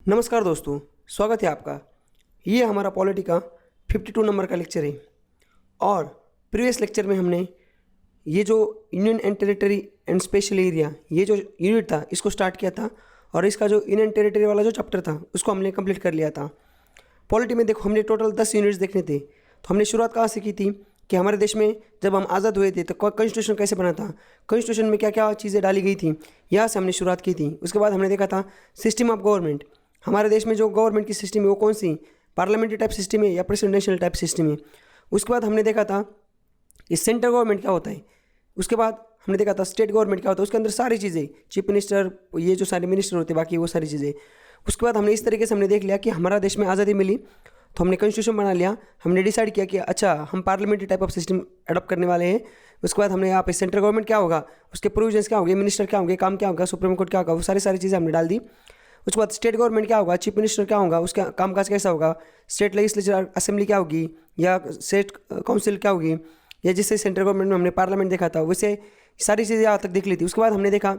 नमस्कार दोस्तों, स्वागत है आपका। ये हमारा पॉलिटी का 52 नंबर का लेक्चर है। और प्रीवियस लेक्चर में हमने ये जो union and territory and special area ये जो यूनिट था इसको स्टार्ट किया था, और इसका जो यूनियन टेरिटरी वाला जो चैप्टर था उसको हमने कंप्लीट कर लिया था। पॉलिटी में देखो, हमने टोटल 10 यूनिट्स देखने थे। तो हमने शुरुआत कहाँ से की थी कि हमारे देश में जब हम आज़ाद हुए थे तो कॉन्स्टिट्यूशन कैसे बना था, कॉन्स्टिट्यूशन में क्या क्या चीज़ें डाली गई थी, यहाँ से हमने शुरुआत की थी। उसके बाद हमने देखा था सिस्टम ऑफ गवर्नमेंट। हमारे देश में जो गवर्नमेंट की सिस्टम है वो कौन सी, पार्लियामेंट्री टाइप सिस्टम है या प्रेसिडेंशियल टाइप सिस्टम है। उसके बाद हमने देखा था कि सेंट्रल गवर्नमेंट क्या होता है। उसके बाद हमने देखा था स्टेट गवर्नमेंट क्या होता है, उसके अंदर सारी चीज़ें, चीफ मिनिस्टर, ये जो सारे मिनिस्टर होते हैं, बाकी वो सारी चीज़ें। उसके बाद हमने इस तरीके से हमने देख लिया कि हमारा देश में आज़ादी मिली तो हमने कॉन्स्टिट्यूशन बना लिया। हमने डिसाइड किया कि अच्छा हम parliamentary type of system adopt करने वाले हैं। उसके बाद हमने यहाँ पे सेंट्रल गवर्नमेंट क्या होगा, उसके प्रोविजंस क्या होंगे, मिनिस्टर क्या होंगे, काम क्या होगा, सुप्रीम कोर्ट क्या होगा, वो सारी चीज़ें हमने डाल दी। उसके बाद स्टेट गवर्नमेंट क्या होगा, चीफ मिनिस्टर क्या होगा, उसका कामकाज कैसा होगा, स्टेट लेजिस्लेचर असेंबली क्या होगी या स्टेट काउंसिल क्या होगी, या जिससे सेंट्रल गवर्नमेंट में हमने पार्लियामेंट देखा था, वैसे सारी चीज़ें यहाँ तक देख ली थी। उसके बाद हमने देखा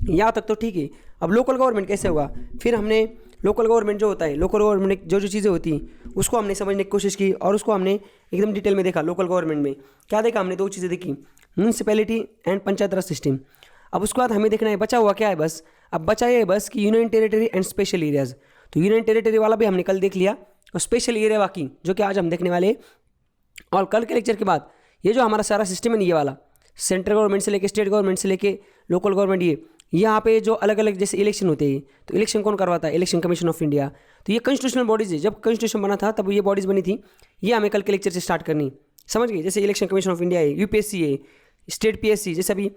यहाँ तक तो ठीक है, अब लोकल गवर्नमेंट कैसे होगा। फिर हमने लोकल गवर्नमेंट जो होता है, लोकल गवर्नमेंट जो चीज़ें होती हैं उसको हमने समझने की कोशिश की, और उसको हमने एकदम डिटेल में देखा। लोकल गवर्नमेंट में क्या देखा हमने, दो चीज़ें देखी, municipality and panchayat Raj system. अब उसके बाद हमें देखना है बचा हुआ क्या है बस। अब बचा ये बस कि union territory and special areas. तो यूनियन टेरिटरी वाला भी हमने कल देख लिया, और स्पेशल एरिया बाकी जो कि आज हम देखने वाले। और कल के लेक्चर के बाद ये जो हमारा सारा सिस्टम है ये वाला, सेंट्रल गवर्नमेंट से लेके स्टेट गवर्नमेंट से लेके लोकल गवर्नमेंट, ये यहाँ पे जो अलग अलग जैसे इलेक्शन होते हैं, तो इलेक्शन कौन करवाता है, इलेक्शन कमीशन ऑफ इंडिया। तो ये कॉन्स्टिट्यूशनल बॉडीज़ है, जब कॉन्स्टिट्यूशन बना था तब ये बॉडीज़ बनी थी। ये हमें कल के लेक्चर से स्टार्ट करनी, समझ गए। जैसे इलेक्शन कमीशन ऑफ इंडिया है, यूपीएससी है, स्टेट पीएससी। जैसे अभी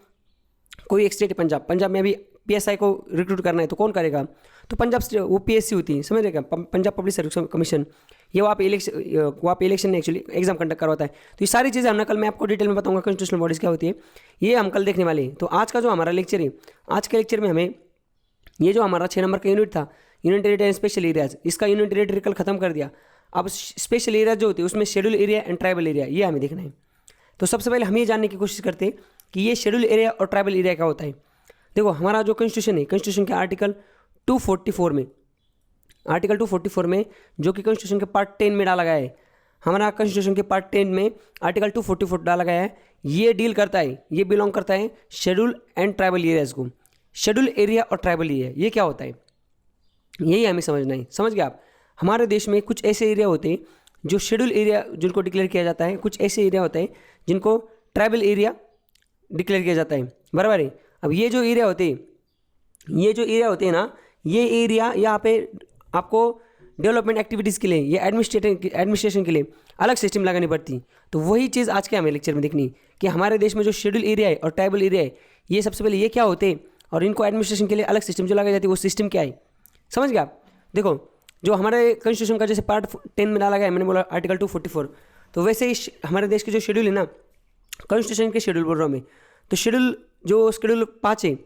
कोई एक स्टेट है पंजाब में अभी पीएसआई को रिक्रूट करना है तो कौन करेगा, तो पंजाब वो पीएससी होती है, समझ रहे क्या, पंजाब पब्लिक सर्विस कमीशन। ये वहाँ पे इलेक्शन एक्चुअली एग्जाम कंडक्ट करवाता है। तो ये सारी चीज़ें हमने कल मैं आपको डिटेल में बताऊंगा कॉन्स्टिट्यूशनल बॉडीज़ क्या होती है, ये हम कल देखने वाले हैं। तो आज का जो हमारा लेक्चर है, आज के लेक्चर में हमें ये जो हमारा 6 नंबर का यूनिट था union territory and special areas, इसका यूनियन टेरिटरी कल खत्म कर दिया। अब स्पेशल एरिया जो होती है उसमें schedule area and tribal area, ये हमें देखना है। तो सबसे पहले हम ये जानने की कोशिश करते हैं कि ये शेड्यूल एरिया और ट्राइबल एरिया क्या होता है। देखो हमारा जो कॉन्स्टिट्यूशन है, कॉन्स्टिट्यूशन के आर्टिकल 244 में, आर्टिकल 244 में जो कि कॉन्स्टिट्यूशन के पार्ट 10 में डाला गया है, हमारा कॉन्स्टिट्यूशन के पार्ट 10 में आर्टिकल 244 डाला गया है। ये डील करता है, ये बिलोंग करता है शेड्यूल एंड ट्राइबल एरियाज को। शेड्यूल एरिया और ट्राइबल एरिया ये क्या होता है, यही हमें समझना है। समझ गए आप। हमारे देश में कुछ ऐसे एरिया होते हैं जो शेड्यूल एरिया जिनको डिक्लेयर किया जाता है, कुछ ऐसे एरिया होते हैं जिनको ट्राइबल एरिया डिक्लेयर किया जाता है, बराबर है। अब ये जो एरिया होते हैं, ये जो एरिया होते हैं ना, ये एरिया यहाँ पे आपको डेवलपमेंट एक्टिविटीज़ के लिए या एडमिनिस्ट्रेशन के लिए अलग सिस्टम लगानी पड़ती। तो वही चीज़ आज के हमें लेक्चर में देखनी कि हमारे देश में जो शेड्यूल एरिया है और ट्राइबल एरिया है, ये सबसे पहले ये क्या होते हैं, और इनको एडमिनिस्ट्रेशन के लिए अलग सिस्टम जो लगाई जाती है वो सिस्टम क्या है। समझ गए आप। देखो जो हमारे कॉन्स्टिट्यूशन का जैसे पार्ट 10 में डाला गया है, मैंने बोला आर्टिकल 244, तो वैसे ही हमारे देश के जो शेड्यूल है ना, कॉन्स्टिट्यूशन के शेड्यूल बोल रहा हूँ मैं, तो शेड्यूल 5 है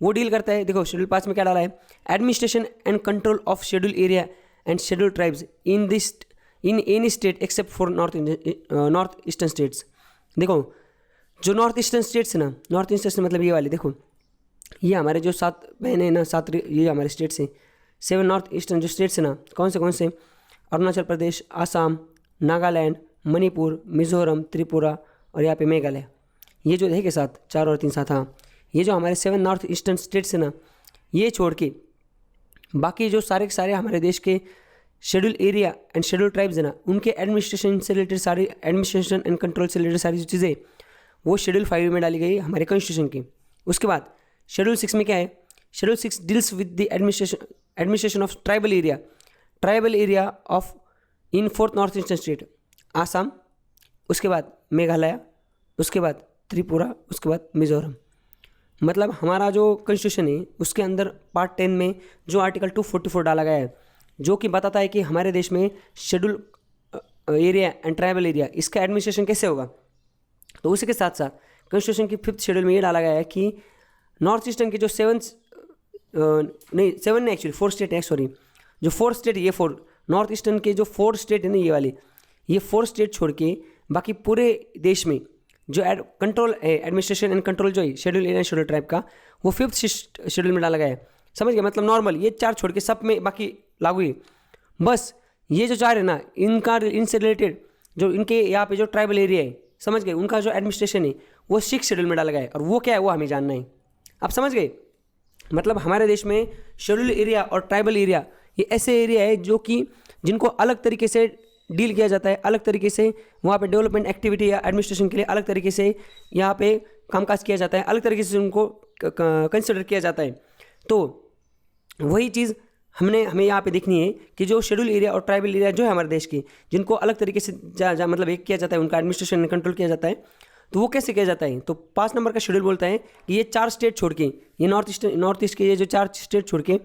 वो डील करता है। देखो शेड्यूल 5 में क्या डाला है, administration and control of schedule area and schedule tribes in any state except for north eastern states. देखो जो नॉर्थ ईस्टर्न स्टेट्स है ना, नॉर्थ ईस्टर्न मतलब ये वाले, देखो ये हमारे जो 7 बहन है ना, 7 ये हमारे स्टेट्स हैं, 7 नॉर्थ ईस्टर्न जो स्टेट्स है ना, कौन से, अरुणाचल प्रदेश, आसाम, नागालैंड, मणिपुर, मिजोरम, त्रिपुरा और यहाँ पे मेघालय। ये जो है के साथ 4 और 3 साथ, हाँ, ये जो हमारे 7 नॉर्थ ईस्टर्न स्टेट्स है ना, ये छोड़ के बाकी जो सारे के सारे हमारे देश के schedule area and schedule tribes है ना, उनके एडमिनिस्ट्रेशन से रिलेटेड सारी, एडमिनिस्ट्रेशन एंड कंट्रोल से रिलेटेड सारी जो चीज़ें वो शेड्यूल 5 में डाली गई हमारे कॉन्स्टिट्यूशन की। उसके बाद शेड्यूल 6 में क्या है, schedule 6 deals with the administration of tribal area of in 4th north eastern state, Assam, उसके बाद मेघालय, उसके बाद त्रिपुरा, उसके बाद मिजोरम। मतलब हमारा जो कॉन्स्टिट्यूशन है उसके अंदर पार्ट 10 में जो आर्टिकल 244 डाला गया है, जो कि बताता है कि हमारे देश में schedule area and tribal area इसका एडमिनिस्ट्रेशन कैसे होगा। तो उसी के साथ साथ कॉन्स्टिट्यूशन की 5th शेड्यूल में ये डाला गया है कि नॉर्थ ईस्टर्न के जो 7 नहीं 7 नहीं एक्चुअली 4 स्टेट है, सॉरी, जो 4 स्टेट, ये 4 नॉर्थ ईस्टर्न के जो 4 स्टेट है ना, ये वाले, ये 4 स्टेट छोड़ के बाकी पूरे देश में जो कंट्रोल एडमिनिस्ट्रेशन एंड कंट्रोल जो है शेड्यूल एरिया शेड्यूल ट्राइब का, वो 5th शेड्यूल में डाला गया है। समझ गए, मतलब नॉर्मल ये 4 छोड़ के सब में बाकी लागू हुई। बस ये जो 4 है ना, इनसे रिलेटेड जो इनके यहाँ पे जो ट्राइबल एरिया है, समझ गए, उनका जो एडमिनिस्ट्रेशन है वो 6 शेड्यूल में डाला गया है। और वो क्या है वो हमें जानना है। आप समझ गए, मतलब हमारे देश में शेड्यूल एरिया और ट्राइबल एरिया ये ऐसे एरिया है जो कि जिनको अलग तरीके से डील किया जाता है, अलग तरीके से वहाँ पे डेवलपमेंट एक्टिविटी या एडमिनिस्ट्रेशन के लिए अलग तरीके से यहाँ पे कामकाज किया जाता है, अलग तरीके से उनको कंसिडर किया जाता है। तो वही चीज़ हमें यहाँ पे देखनी है कि जो शेड्यूल एरिया और ट्राइबल एरिया जो है हमारे देश की, जिनको अलग तरीके से मतलब एक किया जाता है, उनका एडमिनिस्ट्रेशन कंट्रोल किया जाता है, तो वो कैसे किया जाता है। तो 5 नंबर का शेड्यूल बोलता है कि ये 4 स्टेट छोड़ के, ये नॉर्थ ईस्ट के ये जो 4 स्टेट छोड़ के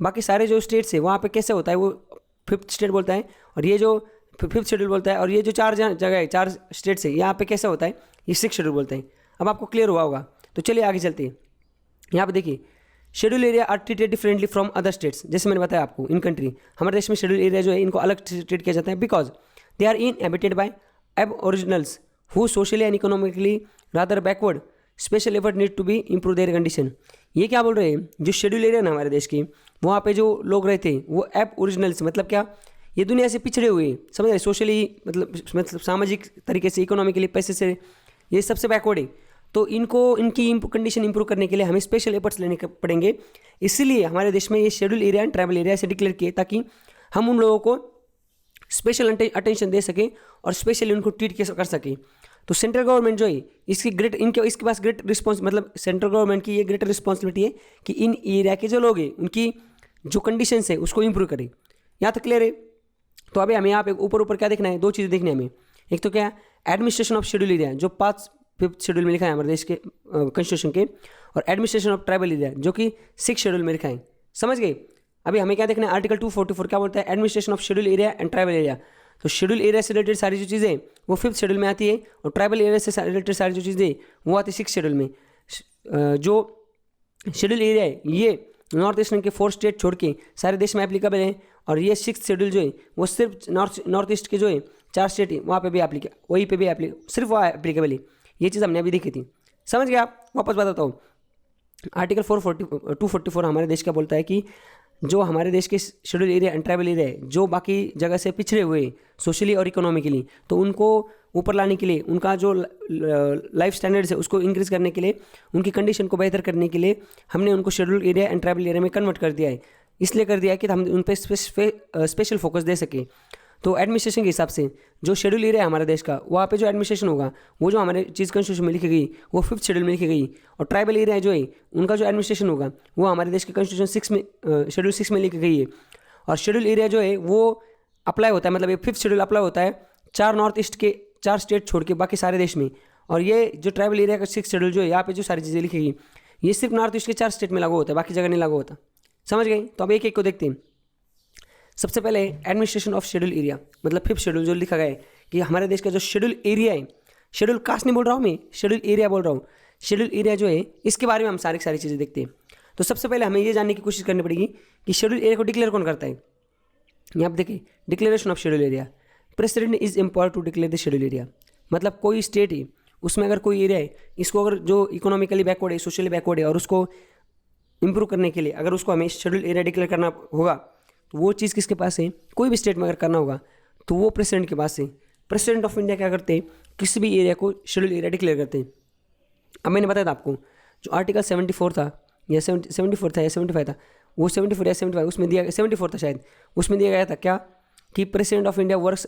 बाकी सारे जो स्टेट्स है वहाँ पे कैसे होता है, वो 5th स्टेट बोलता है। और ये जो 5th शेड्यूल बोलता है, और ये जो 4 जगह है, 4 स्टेट्स है, यहाँ पे कैसे होता है, ये 6th शेड्यूल बोलते हैं। अब आपको क्लियर हुआ होगा, तो चलिए आगे चलते हैं। यहाँ पे देखिए, schedule area are treated differently from other states. जैसे मैंने बताया आपको, इन कंट्री हमारे देश में शेड्यूल एरिया जो है इनको अलग ट्रीट किया जाता है, because they are inhabited by aboriginals who socially and economically rather backward, special effort need to be improve their condition. ये क्या बोल रहे हैं, जो शेड्यूल एरिया ना हमारे देश की, वहाँ पे जो लोग रहते हैं वो एबओरिजिनल्स मतलब क्या, ये दुनिया से पिछड़े हुए, समझ रहे, सोशली मतलब सामाजिक तरीके से, इकोनॉमिकली, पैसे से, ये सबसे बैकवर्ड है। तो इनको इनकी कंडीशन इंप्रूव करने के लिए हमें स्पेशल एफर्ट्स लेने पड़ेंगे। इसीलिए हमारे देश में ये schedule area and tribal area से डिक्लेयर किए, ताकि हम उन लोगों को स्पेशल अटेंशन दे सकें और स्पेशली उनको ट्रीट कर सकें। तो सेंट्रल गवर्नमेंट जो है इसके पास ग्रेट रिस्पॉन्स, मतलब सेंट्रल गवर्नमेंट की ये ग्रेट रिस्पॉन्सिबिलिटी है कि इन एरिया के जो लोग हैं उनकी जो कंडीशंस है उसको इंप्रूव करें। यहाँ तक क्लियर है। तो अभी हमें यहाँ पे ऊपर क्या देखना है, 2 चीज़ें देखनी है हमें। एक तो क्या, एडमिनिस्ट्रेशन ऑफ शेड्यूल एरिया जो 5th शेड्यूल में लिखा है हमारे देश के कॉन्स्टिट्यूशन के, और एडमिनिस्ट्रेशन ऑफ ट्राइबल एरिया जो कि 6th शेड्यूल में लिखा है। समझ गए। अभी हमें क्या देखना है, आर्टिकल 244 क्या बोलता है, administration of schedule area and tribal area. तो शेड्यूल एरिया से रिलेटेड सारी जो चीज़ें वो 5th शेड्यूल में आती है, और ट्राइबल एरिया से रिलेटेड सारी जो चीज़ें वो आती है 6th शेड्यूल में। जो शेड्यूल एरिया है ये नॉर्थ ईस्टर्न के 4 स्टेट छोड़ के सारे देश में एप्लीकेबल है, और ये 6th शेड्यूल जो है वो सिर्फ नॉर्थ ईस्ट के जो है 4 स्टेट है वहाँ पे भी वहीं पे भी सिर्फ वहाँ एप्लीकेबल है। ये चीज़ हमने अभी देखी थी। समझ गया। आप वापस बताता हूँ, आर्टिकल 244 हमारे देश का बोलता है कि जो हमारे देश के schedule area and tribal area है जो बाकी जगह से पिछड़े हुए सोशली और इकोनॉमिकली, तो उनको ऊपर लाने के लिए, उनका जो लाइफ स्टैंडर्ड्स है उसको इंक्रीज़ करने के लिए, उनकी कंडीशन को बेहतर करने के लिए हमने उनको schedule area and tribal area में कन्वर्ट कर दिया है। इसलिए कर दिया है कि हम उन पर स्पेशल फोकस दे सकें। तो एडमिनिस्ट्रेशन के हिसाब से जो शेड्यूल एरिया है हमारे देश का, वहाँ पे जो एडमिनिस्ट्रेशन होगा वो जो हमारे चीज़ कॉन्स्टिट्यूशन में लिखी गई वो 5th शेड्यूल में लिखी गई, और ट्राइबल एरिया जो है उनका जो एडमिनिस्ट्रेशन होगा वो हमारे देश के कॉन्स्टिट्यूशन 6 में शेड्यूल 6 में लिखी गई है। और शेड्यूल एरिया जो है वो अप्लाई होता है, मतलब ये 5th शेड्यूल अप्लाई होता है 4 नॉर्थ ईस्ट के 4 स्टेट छोड़ के बाकी सारे देश में। और ये जो ट्राइबल एरिया का 6th शेड्यूल जो है यहाँ पे जो सारी चीज़ें लिखी गई ये सिर्फ नॉर्थ ईस्ट के 4 स्टेट में लागू होता है, बाकी जगह नहीं लागू होता। समझ गए। तो अब एक एक को देखते हैं। सबसे पहले एडमिनिस्ट्रेशन ऑफ शेड्यूल एरिया, मतलब 5th शेड्यूल जो लिखा गया है कि हमारे देश का जो शेड्यूल एरिया है, शेड्यूल कास्ट नहीं बोल रहा हूँ मैं, शेड्यूल एरिया बोल रहा हूँ। शेड्यूल एरिया जो है इसके बारे में हम सारी चीज़ें देखते हैं। तो सबसे पहले हमें ये जानने की कोशिश करनी पड़ेगी कि शेड्यूल एरिया को डिक्लेयर कौन करता है। यहाँ पर देखिए, declaration of schedule area, president is empowered to declare the schedule area. मतलब कोई स्टेट है उसमें अगर कोई एरिया है, इसको अगर जो इकोनॉमिकली बैकवर्ड है, सोशली बैकवर्ड है, और उसको इंप्रूव करने के लिए अगर उसको हमें शेड्यूल एरिया डिक्लेयर करना होगा, तो वो चीज़ किसके पास है, कोई भी स्टेट में अगर करना होगा तो वो प्रेसिडेंट के पास है। प्रेसिडेंट ऑफ इंडिया क्या करते हैं, किसी भी एरिया को शेड्यूल एरिया डिक्लेयर करते हैं। अब मैंने बताया था आपको जो आर्टिकल 74 था या 74 था या 75 था, वो 74 या 75 उसमें दिया, 74 था शायद, उसमें दिया गया था क्या कि president of India works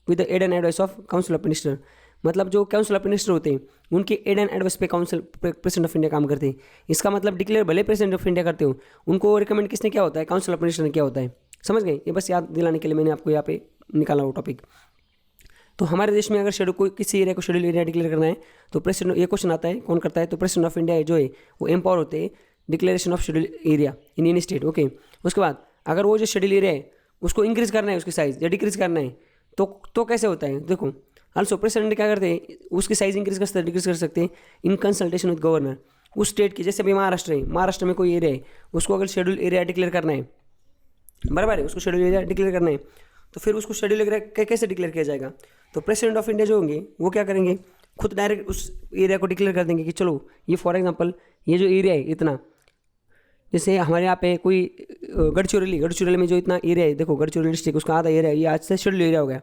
with the aid and advice of council of minister. मतलब जो काउंसिल ऑफ मिनिस्टर होते हैं उनके एड एंड एडवाइस पे प्रेसिडेंट ऑफ इंडिया काम करते हैं। इसका मतलब डिक्लेयर भले प्रेसिडेंट ऑफ इंडिया करते हो, उनको रिकमेंड किसने किया होता है, काउंसिल ऑफ मिनिस्टर ने किया होता है। समझ गए। ये बस याद दिलाने के लिए मैंने आपको यहाँ पे निकाला वो टॉपिक। तो हमारे देश में अगर शेड्यूल कोई किसी एरिया को शेड्यूल एरिया डिक्लेयर करना है तो प्रेसिडेंट, ये क्वेश्चन आता है कौन करता है, तो प्रेसिडेंट ऑफ इंडिया जो है वो एम्पावर होते हैं declaration of schedule area in any state. Okay. उसके बाद अगर वो जो शेड्यूल एरिया है उसको इंक्रीज़ करना है, उसकी साइज़ या डिक्रीज़ करना है, तो कैसे होता है। देखो, आल्सो प्रेसिडेंट क्या करते हैं, उसकी साइज़ इंक्रीज़ कर सकते हैं, डिक्रीज़ कर सकते हैं इन कंसल्टेशन विद गवर्नर। उस स्टेट की, जैसे अभी महाराष्ट्र है, महाराष्ट्र में कोई एरिया है, उसको अगर शेड्यूल एरिया डिक्लेयर करना है, बराबर है, उसको शेड्यूल एरिया डिक्लेयर करना है, तो फिर उसको शेड्यूल एरिया कैसे डिक्लेयर किया जाएगा। तो प्रेसिडेंट ऑफ इंडिया जो होंगे वो क्या करेंगे, खुद डायरेक्ट उस एरिया को डिक्लेयर कर देंगे कि चलो ये फॉर एग्जांपल ये जो एरिया है इतना जैसे हमारे यहाँ पे कोई गढ़चिरौली में जो इतना एरिया है, देखो गढ़चिरौली डिस्ट्रिक्ट उसका आधा एरिया ये आज से शेड्यूल एरिया हो गया।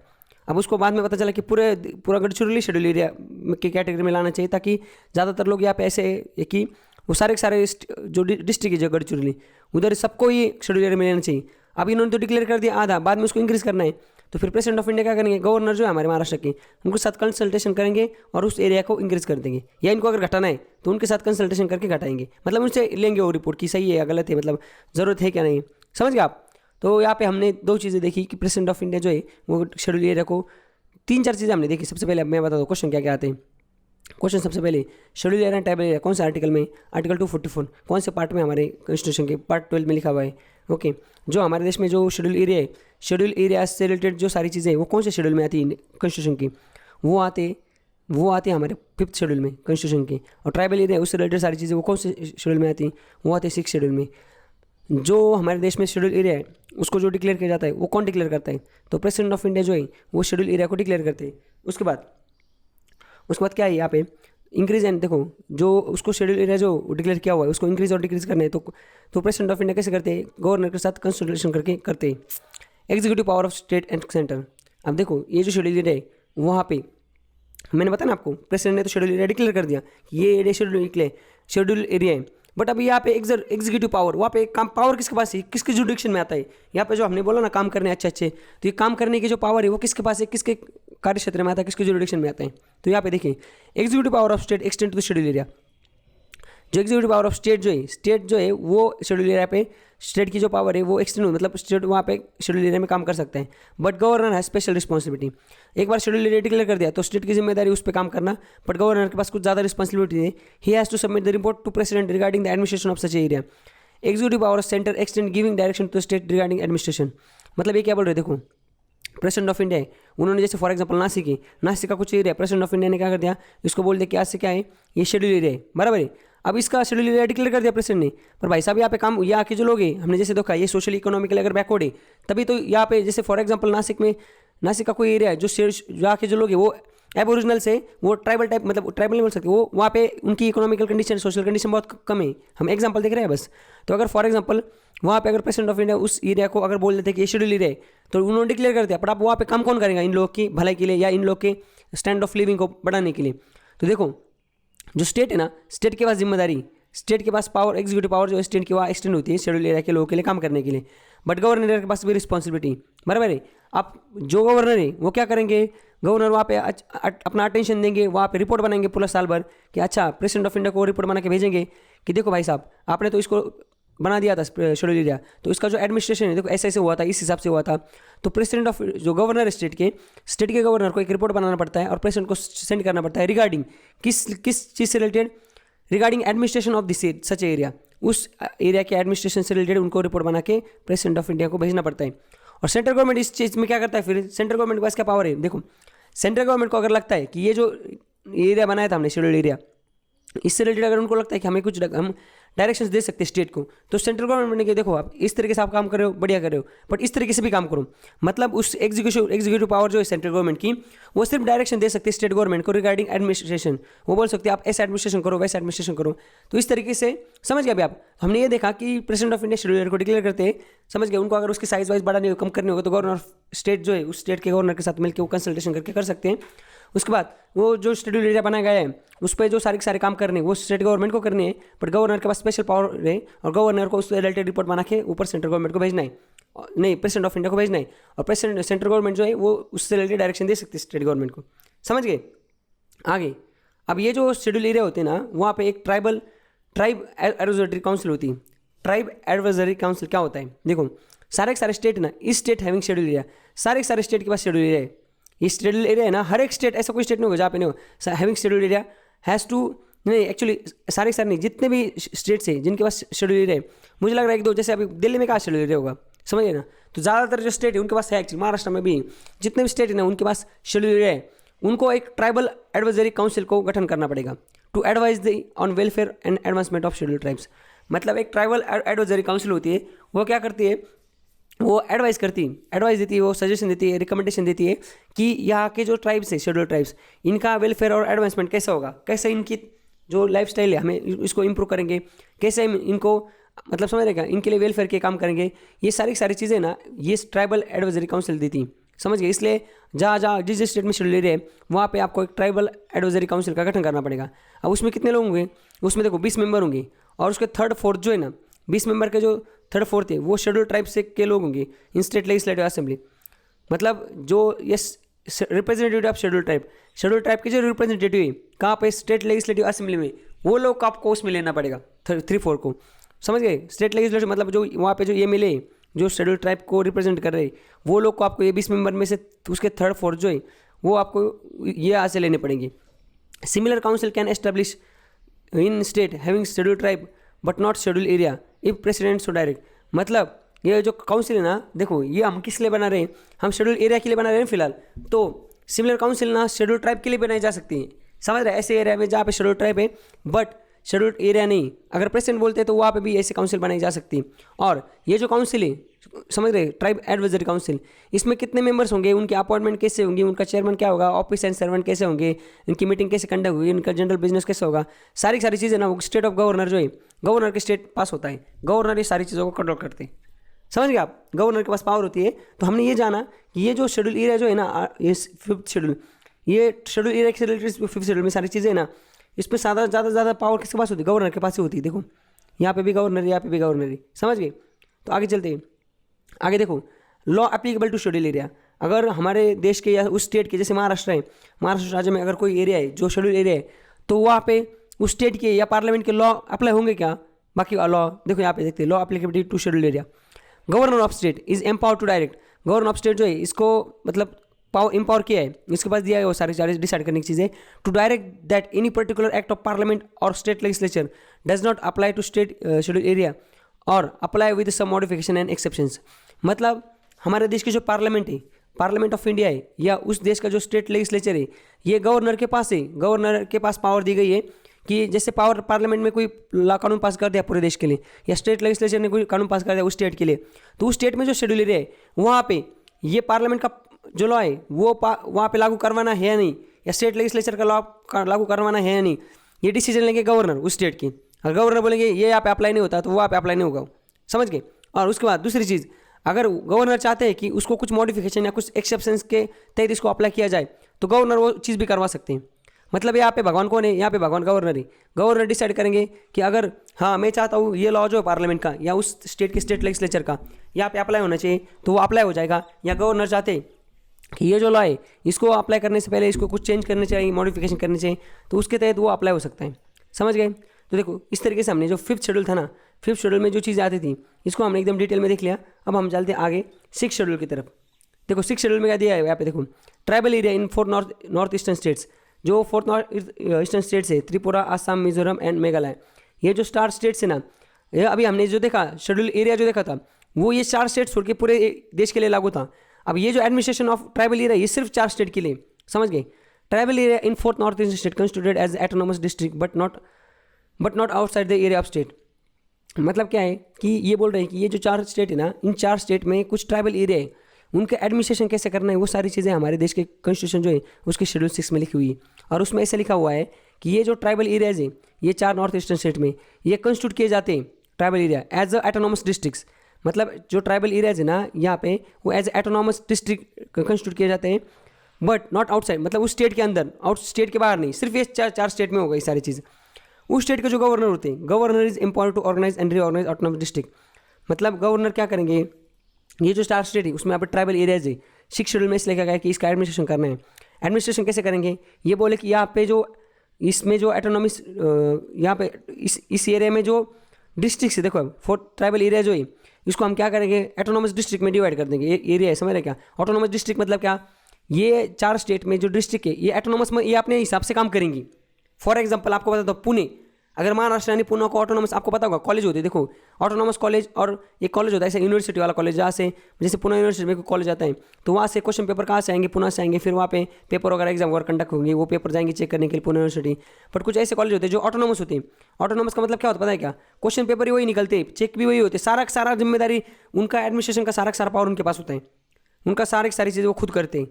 अब उसको बाद में पता चला कि पूरा गढ़चिरौली शेड्यूल एरिया की कैटेगरी में लाना चाहिए, ताकि ज़्यादातर लोग यहाँ पे ऐसे है कि वो सारे के सारे जो डिस्ट्रिक्ट है जो गढ़चिरौली उधर सबको ही शेड्यूल एरिया में लेना चाहिए। अब इन्होंने तो डिक्लेयर कर दिया आधा, बाद में उसको इंक्रीज़ करना है, तो फिर प्रेसिडेंट ऑफ इंडिया क्या करेंगे, गवर्नर जो है हमारे महाराष्ट्र के, उनके साथ कंसल्टेशन करेंगे और उस एरिया को इंक्रीज़ कर देंगे, या इनको अगर घटाना है तो उनके साथ कंसल्टेशन करके घटाएंगे, मतलब उनसे लेंगे वो रिपोर्ट कि सही है या गलत है, मतलब ज़रूरत है क्या नहीं, समझ गए आप। तो यहाँ पे हमने दो चीज़ें देखी कि प्रेसिडेंट ऑफ इंडिया जो है वो शेड्यूल एरिया को 3-4 चीज़ें हमने देखी। सबसे पहले मैं बता दूँ क्वेश्चन क्या क्या आते हैं। क्वेश्चन सबसे पहले, शेड्यूल एरिया ट्राइबल एरिया कौन से आर्टिकल में, आर्टिकल 244 कौन से पार्ट में हमारे कॉन्स्टिट्यूशन के पार्ट 12 में लिखा हुआ है। ओके, जो हमारे देश में जो शेड्यूल एरिया है, शेड्यूल एरिया से रिलेटेड जो सारी चीज़ें हैं वो कौन से शेड्यूल में आती है कॉन्स्टिट्यूशन की, वो आते हैं हमारे 5th शेड्यूल में कॉन्स्टिट्यूशन के। और ट्राइबल एरिया उससे रिलेटेड सारी चीज़ें वो कौन से शेड्यूल में आती हैं, वो आते हैं 6th शेड्यूल में। जो हमारे देश में शेड्यूल एरिया है उसको जो डिक्लेयर किया जाता है वो कौन डिक्लेयर करता है, तो प्रेसिडेंट ऑफ इंडिया जो है वो शेड्यूल एरिया को डिक्लेयर करते हैं। उसके बाद क्या है यहाँ पे इंक्रीज एंड, देखो जो उसको शेड्यूल एरिया जो डिक्लेयर किया हुआ है उसको इंक्रीज और डिक्रीज करना है, तो प्रेसिडेंट ऑफ इंडिया कैसे करते हैं, गवर्नर के साथ कंसल्टेशन करके करते हैं। Executive power of state and centre. अब देखो ये जो शेड्यूल एरिया है वहाँ पे मैंने बताया ना आपको, प्रेसिडेंट ने तो शेड्यूल एरिया डिक्लेयर कर दिया कि ये एरिया शेड्यूल एरिया है, बट अभी यहाँ पे एग्जीक्यूटिव पावर, वहाँ पे काम पावर किसके पास है, किसके जुडिक्शन में आता है। यहाँ पे जो हमने बोला ना काम करने अच्छे, तो ये काम करने की जो पावर है वो किसके पास है, किसके कार्य क्षेत्र में आता है, किसके जुडिक्शन में आता है। तो यहाँ पे देखिए executive power of state extend to schedule area. जो एग्जीक्यूटिव पावर ऑफ स्टेट जो है वो शेड्यूल एरिया पे स्टेट की जो पावर है वो एक्सटेंड, मतलब स्टेट वहाँ पे शेड्यूल एरिया में काम कर सकता है, बट गवर्नर है स्पेशल रिस्पॉन्सिबिलिटी। एक बार शेड्यूल एरिया डिक्लेयर कर दिया तो स्टेट की जिम्मेदारी उस पर काम करना, बट गवर्नर के पास कुछ ज़्यादा रिस्पॉन्सिबिलिटी है। He has to submit the report to president regarding the administration of such area. Executive power of centre extend giving direction to state regarding administration. मतलब ये क्या बोल रहे हैं, देखो प्रेसिडेंट ऑफ इंडिया है, उन्होंने जैसे फॉर एग्जांपल नासिक का कुछ एरिया प्रेसिडेंट ऑफ इंडिया ने क्या कर दिया, इसको बोल दिया कि आज से क्या है ये शेड्यूल एरिया है, बराबर है। अब इसका शेड्यूल एरिया डिक्लेयर कर दिया प्रेसिडेंट ने, पर भाई साहब यहाँ पे काम यहाँ के जो लोग हैं हमने जैसे देखा ये सोशल इकोनॉमिकली अगर बैकवर्ड है तभी तो यहाँ पे जैसे फॉर एग्जांपल नासिक का कोई एरिया है जो यहाँ के जो लोग हैं वो एबोरिजिनल से वो ट्राइबल टाइप, मतलब ट्राइबल नहीं बोल सकते, वो वहाँ पे उनकी इकोनॉमिकल कंडीशन सोशल कंडीशन बहुत कम है, हम एग्जांपल देख रहे हैं बस। तो अगर फॉर एग्जांपल वहाँ पे अगर प्रेसिडेंट ऑफ इंडिया उस एरिया को अगर बोल देते कि ये शेड्यूल एरिया है तो उन्होंने डिक्लेयर कर दिया, पर आप वहाँ पे काम कौन करेगा, इन लोगों की भलाई के लिए या इन लोग के स्टैंड ऑफ लिविंग को बढ़ाने के लिए। तो देखो जो स्टेट है ना, स्टेट के पास जिम्मेदारी, स्टेट के पास पावर, एग्जीक्यूटिव पावर जो स्टेट की वहाँ एक्सटेंड होती है शेड्यूल एरिया के लोगों के लिए काम करने के लिए, बट गवर्नर के पास भी रिस्पॉन्सिबिलिटी, बराबर है। आप जो गवर्नर है वो क्या करेंगे, गवर्नर वहाँ पे अपना अटेंशन देंगे, वहाँ पे रिपोर्ट बनाएंगे पूरा साल भर कि अच्छा प्रेसिडेंट ऑफ इंडिया को रिपोर्ट बना के भेजेंगे कि देखो भाई साहब आपने तो इसको बना दिया था शेड्यूल एरिया, तो इसका जो एडमिनिस्ट्रेशन है देखो ऐसे हुआ था, इस हिसाब से हुआ था। तो प्रेसिडेंट ऑफ जो गवर्नर है स्टेट के गवर्नर को एक रिपोर्ट बनाना पड़ता है और प्रेसिडेंट को सेंड करना पड़ता है रिगार्डिंग किस चीज़ से related, regarding administration of this such area, उस एरिया के एडमिनिस्ट्रेशन से रिलेटेड उनको रिपोर्ट बना के प्रेसिडेंट ऑफ इंडिया को भेजना पड़ता है। और सेंट्रल गवर्नमेंट इस चीज़ में क्या करता है, फिर सेंट्रल गवर्नमेंट के पास क्या पावर है, देखो सेंट्रल गवर्नमेंट को अगर लगता है कि ये जो एरिया बनाया था हमने शेड्यूल एरिया, इससे रिलेटेड अगर उनको लगता है कि हमें कुछ हम डायरेक्शंस दे सकते हैं स्टेट को, तो सेंट्रल गवर्नमेंट ने कहा देखो आप इस तरीके से आप काम कर रहे हो, बढ़िया कर रहे हो, बट इस तरीके से भी काम करो। मतलब उस एग्जीक्यूटिव पावर जो है सेंट्रल गवर्नमेंट की, वो सिर्फ डायरेक्शन दे सकती है स्टेट गवर्नमेंट को रिगार्डिंग एडमिनिस्ट्रेशन, वो बोल सकते हैं आप ऐसा एडमिनिस्ट्रेशन करो, वैसा एडमिनिस्ट्रेशन करो। तो इस तरीके से समझ गए अभी आप, हमने ये देखा कि प्रेसिडेंट ऑफ इंडिया शेड्यूल को डिक्लेयर करते हैं, समझ गए, उनको अगर उसकी साइज वाइज बढ़ानी हो, कम करनी होगा तो गवर्नर ऑफ स्टेट जो है उस स्टेट के गवर्नर के साथ मिलकर वो कंसल्टेशन करके कर सकते हैं। उसके बाद वो जो शेड्यूल एरिया बनाया गया है उस पर जो सारे काम करने वो स्टेट गवर्नमेंट को करने हैं, बट गवर्नर के पास स्पेशल पावर है और गवर्नर को उससे रिलेटेड रिपोर्ट बना के ऊपर सेंट्रल गवर्नमेंट को भेजना है, नहीं प्रेसिडेंट ऑफ इंडिया को भेजना है, और प्रेसिडेंट सेंट्रल गवर्नमेंट जो है वो उससे रिलेटेड डायरेक्शन दे सकती है स्टेट गवर्नमेंट को। समझ गए आगे। अब ये जो शेड्यूल एरिया होते हैं ना, वहाँ पे एक ट्राइब एडवाइजरी काउंसिल होती है। ट्राइब एडवाइजरी काउंसिल क्या होता है, देखो सारे के सारे स्टेट ना, इस स्टेट हैविंग शेड्यूल एरिया, सारे के सारे स्टेट के पास शेड्यूल एरिया है। ये शेड्यूल एरिया है ना, हर एक स्टेट, ऐसा कोई स्टेट नहीं होगा जहाँ पे नहीं हो having schedule area has to, नहीं एक्चुअली सारे नहीं, जितने भी स्टेट्स हैं जिनके पास शेड्यूल एरिया है, मुझे लग रहा है कि दो, जैसे अभी दिल्ली में कहाँ शेड्यूल एरिया होगा, समझिए ना, तो ज़्यादातर जो स्टेट है उनके पास है, एक्चुअली महाराष्ट्र में भी जितने भी स्टेट है ना उनके पास शेड्यूल एरिया है। उनको एक ट्राइबल एडवाइजरी काउंसिल को गठन करना पड़ेगा to advise the on welfare and advancement of schedule tribes. मतलब एक ट्राइबल एडवाइजरी काउंसिल होती है, वो क्या करती है, वो एडवाइस देती है, वो सजेशन देती है, रिकमेंडेशन देती है कि यहाँ के जो ट्राइब्स है शेड्यूल ट्राइब्स, इनका वेलफेयर और एडवांसमेंट कैसा होगा, कैसे इनकी जो लाइफस्टाइल है हमें इसको इम्प्रूव करेंगे, कैसे इनको मतलब समझ रहे क्या, इनके लिए वेलफेयर के काम करेंगे। ये सारी सारी चीज़ें ना ये ट्राइबल एडवाइजरी काउंसिल देती, समझ गए। इसलिए जहाँ जहाँ जिस जिस स्टेट में शेड्यूल एरिया है वहाँ पे आपको एक ट्राइबल एडवाइजरी काउंसिल का गठन करना पड़ेगा। अब उसमें कितने लोग होंगे, उसमें देखो 20 मेंबर होंगे, और उसके थर्ड फोर्थ जो है ना 20 मेंबर के जो थर्ड फोर्थ है वो शेड्यूल ट्राइब से के लोग होंगे इन स्टेट लेजिस्लेटिव असेंबली। मतलब जो ये रिप्रेजेंटेटिव ऑफ शेड्यूल ट्राइब के जो रिप्रेजेंटेटिव है कहाँ पे, स्टेट लेजिस्लेटिव असेंबली में, वो लोग आपको उसमें लेना पड़ेगा 3/4 को, समझ गए। स्टेट लेजिस्लेटिव मतलब जो वहाँ पे जो ये मिले जो शेड्यूल ट्राइब को रिप्रेजेंट कर रहे वो लोग को आपको ये 20 मेंबर में से उसके थर्ड फोर्थ जो है वो आपको ये यहाँ से लेने पड़ेंगे। Similar council can establish in state having schedule tribe but not schedule area if president so direct. मतलब ये जो काउंसिल है ना, देखो ये हम किस लिए बना रहे हैं, हम शेड्यूल एरिया के लिए बना रहे हैं फिलहाल। तो सिमिलर काउंसिल ना शेड्यूल ट्राइब के लिए बनाई जा सकती है, समझ रहे हैं, ऐसे एरिया में जहाँ पे शेड्यूल ट्राइब है बट शेड्यूल्ड एरिया नहीं, अगर प्रेसिडेंट बोलते हैं तो वहाँ पे भी ऐसे काउंसिल बनाई जा सकती है। और ये जो काउंसिल है, समझ रहे, ट्राइब एडवाइजरी काउंसिल, इसमें कितने मेंबर्स होंगे, उनके अपॉइंटमेंट कैसे होंगे, उनका चेयरमैन क्या होगा, ऑफिस एंड सर्वेंट कैसे होंगे, इनकी मीटिंग कैसे कंडक्ट होगी, इनका जनरल बिजनेस कैसे होगा, सारी सारी चीज़ें ना वो स्टेट ऑफ गवर्नर जो है, गवर्नर के स्टेट पास होता है, गवर्नर ये सारी चीज़ों को कंट्रोल करते हैं, समझ गए आप, गवर्नर के पास पावर होती है। तो हमने ये जाना कि ये जो शेड्यूल एरिया जो है ना, ये 5th शेड्यूल, ये शेड्यूल एरिया के रिलेटेड 5th शेड्यूल में सारी चीज़ें ना, इसमें ज़्यादा पावर किसके पास होती है, गवर्नर के पास ही होती है। देखो यहाँ पे भी गवर्नर है, यहाँ पे भी गवर्नर है, समझ गए। तो आगे चलते हैं, आगे देखो law applicable to schedule area. अगर हमारे देश के या उस स्टेट के, जैसे महाराष्ट्र है, महाराष्ट्र राज्य में अगर कोई एरिया है जो शेड्यूल एरिया है तो वहाँ पे उस स्टेट के या पार्लियामेंट के लॉ अप्लाई होंगे क्या, बाकी लॉ देखो यहाँ पे देखते हैं, law applicability to schedule area. Governor of state is empower to direct, governor of state जो है इसको मतलब पावर एम्पावर किया है, इसके पास दिया है वो सारी डिसाइड करने की चीज़ें, to direct that any particular act of parliament और state legislature does not apply to state schedule area और apply with some modification and exceptions. मतलब हमारे देश की जो पार्लियामेंट है, पार्लियामेंट ऑफ इंडिया है, या उस देश का जो स्टेट लेजिस्लेचर है, ये गवर्नर के पास है, गवर्नर के पास पावर दी गई है कि जैसे पावर पार्लियामेंट में कोई लॉ कानून पास कर दिया पूरे देश के लिए, या स्टेट लेजिस्लेचर ने कोई कानून पास कर दिया उस स्टेट के लिए, तो उस स्टेट में जो शेड्यूल एरिया है वहाँ पे ये पार्लियामेंट का जो लॉ है वो वहाँ पे लागू करवाना है या नहीं, या स्टेट लेजिस्लेचर का लॉ लागू करवाना है या नहीं, ये डिसीजन लेंगे गवर्नर उस स्टेट की। अगर गवर्नर बोलेंगे ये यहाँ पे अप्लाई नहीं होता तो वहाँ पे अप्लाई नहीं होगा, समझ गए। और उसके बाद दूसरी चीज़, अगर गवर्नर चाहते हैं कि उसको कुछ मॉडिफिकेशन या कुछ एक्सेप्शंस के तहत इसको अप्लाई किया जाए तो गवर्नर वो चीज़ भी करवा सकते हैं। मतलब यहाँ पे भगवान कौन है, यहाँ पे भगवान गवर्नर है। गवर्नर डिसाइड करेंगे कि अगर हाँ मैं चाहता हूँ ये लॉ जो है पार्लियामेंट का या उस स्टेट के स्टेट लेजिस्लेचर का यहाँ पे अप्लाई होना चाहिए तो वो अप्लाई हो जाएगा, या गवर्नर चाहते हैं कि ये जो लॉ है इसको अप्लाई करने से पहले इसको कुछ चेंज करने चाहिए, मॉडिफिकेशन करनी चाहिए, तो उसके तहत वो अप्लाई हो सकता है, समझ गए। तो देखो इस तरीके से हमने जो 5th शेड्यूल था ना, 5th शेड्यूल में जो चीज़ें आती थी इसको हमने एकदम डिटेल में देख लिया। अब हम चलते हैं आगे 6th शेड्यूल की तरफ। देखो 6th शेड्यूल में क्या दिया है यहाँ पे, देखो ट्राइबल एरिया इन 4 नॉर्थ ईस्टर्न स्टेट्स, जो 4 नॉर्थ ईस्टर्न स्टेट्स है, त्रिपुरा, आसाम, मिजोरम एंड मेघालय, ये जो 4 स्टेट्स है ना, ये अभी हमने जो देखा शेड्यूल एरिया जो देखा था वो ये 4 स्टेट्स छोड़ के पूरे देश के लिए लागू था। अब ये जो एडमिनिस्ट्रेशन ऑफ ट्राइबल एरिया ये सिर्फ 4 स्टेट के लिए, समझ गए। Tribal area in 4th north eastern state constituted as autonomous district but not outside the area of state. मतलब क्या है कि ये बोल रहे हैं कि ये जो 4 स्टेट है ना, इन 4 स्टेट में कुछ ट्राइबल एरिया है, उनका एडमिनिस्ट्रेशन कैसे करना है वो सारी चीज़ें हमारे देश के कॉन्स्टिट्यूशन जो है उसके शेड्यूल 6 में लिखी हुई है। और उसमें ऐसे लिखा हुआ है कि ये जो ट्राइबल एरियाज हैं ये 4 नॉर्थ ईस्टर्न स्टेट में ये कंस्टिट्यूट किए जाते हैं tribal area as a autonomous districts. मतलब जो ट्राइबल एरियाज है ना यहाँ पे वो एज एटोनोमस डिस्ट्रिक्ट कंस्टिट्यूट किए जाते हैं, बट नॉट आउटसाइड, मतलब उस स्टेट के अंदर, आउट स्टेट के बाहर नहीं, सिर्फ ये 4 स्टेट में होगा ये सारी चीज़। उस स्टेट के जो गवर्नर होते हैं, governor is empowered to organise and reorganise autonomous district. मतलब गवर्नर क्या करेंगे, ये जो 4 स्टेट है उसमें यहाँ पर ट्राइबल एरियाज है, 6th शेड्यूल में इसलिए लिखा गया है कि इसका एडमिनिस्ट्रेशन करना है। एडमिनिस्ट्रेशन कैसे करेंगे, ये बोले कि यहाँ पे जो इसमें जो एटोनॉमिस यहाँ पे इस एरिया में जो डिस्ट्रिक्ट है, देखो 4 ट्राइबल एरिया जो है इसको हम क्या करेंगे, एटोनॉमस डिस्ट्रिक्ट में डिवाइड कर देंगे। ये एरिया है, समझ रहे क्या, ऑटोनॉमस डिस्ट्रिक्ट मतलब क्या, ये 4 स्टेट में जो डिस्ट्रिक्ट है ये एटोनॉमस में ये अपने हिसाब से काम करेंगी। फॉर एग्जांपल आपको बताता हूँ, पुणे, अगर महाराष्ट्र यानी पुणे को ऑटोनॉमस, आपको पता होगा कॉलेज होते हैं, देखो ऑटोनॉमस कॉलेज और एक कॉलेज होता है ऐसे यूनिवर्सिटी वाला कॉलेज, जहाँ से जैसे पुणे यूनिवर्सिटी में कोई कॉलेज आता है तो वहाँ से क्वेश्चन पेपर कहाँ से आएंगे, पुणे से आएंगे, फिर वहाँ पे पेपर वगैरह एग्जाम वगैरह कंडक्ट होंगे, वो पेपर जाएंगे चेक करने के लिए पुणे यूनिवर्सिटी। बट कुछ ऐसे कॉलेज होते हैं जो ऑटोनॉमस होते हैं। ऑटोनॉमस का मतलब क्या होता है पता है क्या, क्वेश्चन पेपर ही वही निकलते, चेक भी वही होते, सारा जिम्मेदारी उनका, एडमिनिस्ट्रेशन का सारा पावर उनके पास होता है, उनका सारी चीज़ें वो खुद करते हैं।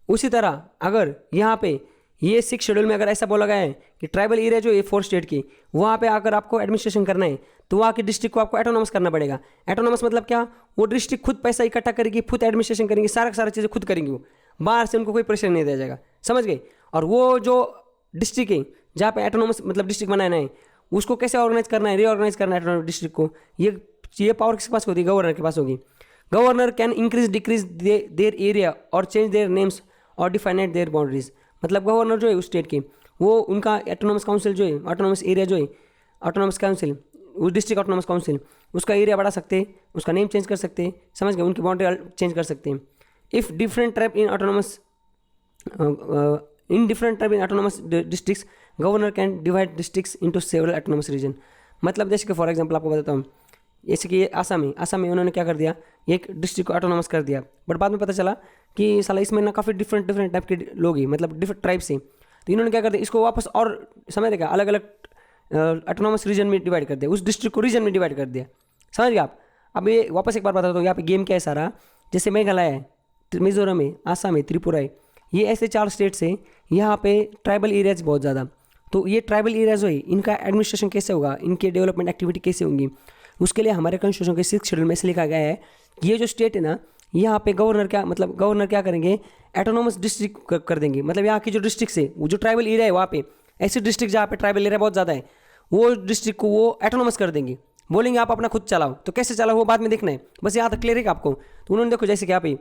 उसी तरह अगर यहाँ पे ये 6th शेड्यूल में अगर ऐसा बोला गया है कि ट्राइबल एरिया जो है 4 स्टेट की, वहाँ पे अगर आपको एडमिनिस्ट्रेशन करना है तो वहाँ की डिस्ट्रिक्ट को आपको एटोनॉमस करना पड़ेगा। एटोनॉमस मतलब क्या, वो डिस्ट्रिक्ट खुद पैसा इकट्ठा करेगी, खुद एडमिनिस्ट्रेशन करेंगी, सारा चीज़ें खुद करेंगी, वो बाहर से उनको कोई प्रेशर नहीं दिया जाएगा, समझ गए। और वो जो डिस्ट्रिक्ट है जहाँ पे एटोनॉमस मतलब डिस्ट्रिक्ट बनाना है, उसको कैसे ऑर्गेनाइज करना है, रीऑर्गेनाइज करना है एटोनॉमस डिस्ट्रिक्ट को, ये पावर किसके पास होती है, गवर्नर के पास होगी। Governor can increase decrease their area और चेंज देयर नेम्स और डिफाइनेट देयर बाउंड्रीज। मतलब गवर्नर जो है उस स्टेट के, वो उनका एटोनॉमस काउंसिल जो है, ऑटोनॉमस एरिया जो है, ऑटोनॉमस काउंसिल, उस डिस्ट्रिक्ट ऑटोनॉमस काउंसिल, उसका एरिया बढ़ा सकते हैं, उसका नेम चेंज कर सकते हैं, समझ गए, उनकी बाउंड्री चेंज कर सकते हैं। If different tribe in autonomous districts, governor can divide districts into several autonomous region. मतलब जैसे कि फॉर एग्जांपल आपको बताता हूँ, जैसे कि ये आसाम में उन्होंने क्या कर दिया, एक डिस्ट्रिक्ट को ऑटोनॉमस कर दिया, बट बाद में पता चला कि साला इसमें ना काफ़ी डिफरेंट टाइप के लोग हैं, मतलब डिफरेंट ट्राइब से, तो इन्होंने क्या कर दिया, इसको वापस और समझ रहे क्या, अलग अलग ऑटोनॉमस रीजन में डिवाइड कर दिया, उस डिस्ट्रिक्ट को रीजन में डिवाइड कर दिया, समझ गए आप। अब ये वापस एक बार बताता हूँ, यहाँ पे गेम क्या है सारा, जैसे मेघालय है, मिजोरम है, आसाम है, त्रिपुरा है, ये ऐसे 4 स्टेट्स हैं, यहाँ पे ट्राइबल एरियाज बहुत ज़्यादा। तो ये ट्राइबल एरियाज हो, इनका एडमिनिस्ट्रेशन कैसे होगा, इनके डेवलपमेंट एक्टिविटी कैसे होंगी, उसके लिए हमारे कॉन्स्टिट्यूशन के 6 शेड्यूल में से लिखा गया है कि ये जो स्टेट है ना, यहाँ पे गवर्नर क्या करेंगे, एटोनॉमस डिस्ट्रिक्ट कर देंगे। मतलब यहाँ की जो डिस्ट्रिक्ट है, वो जो ट्राइबल एरिया है, वहाँ पे ऐसी डिस्ट्रिक्ट जहाँ पे ट्राइबल एरिया बहुत ज़्यादा है, वो डिस्ट्रिक्ट को वो एटोनॉमस कर देंगे, बोलेंगे आप अपना खुद चलाओ। तो कैसे चलाओ वो बाद में देखना है, बस यहाँ तक क्लियर है आपको। तो उन्होंने देखो, जैसे कि यहाँ पे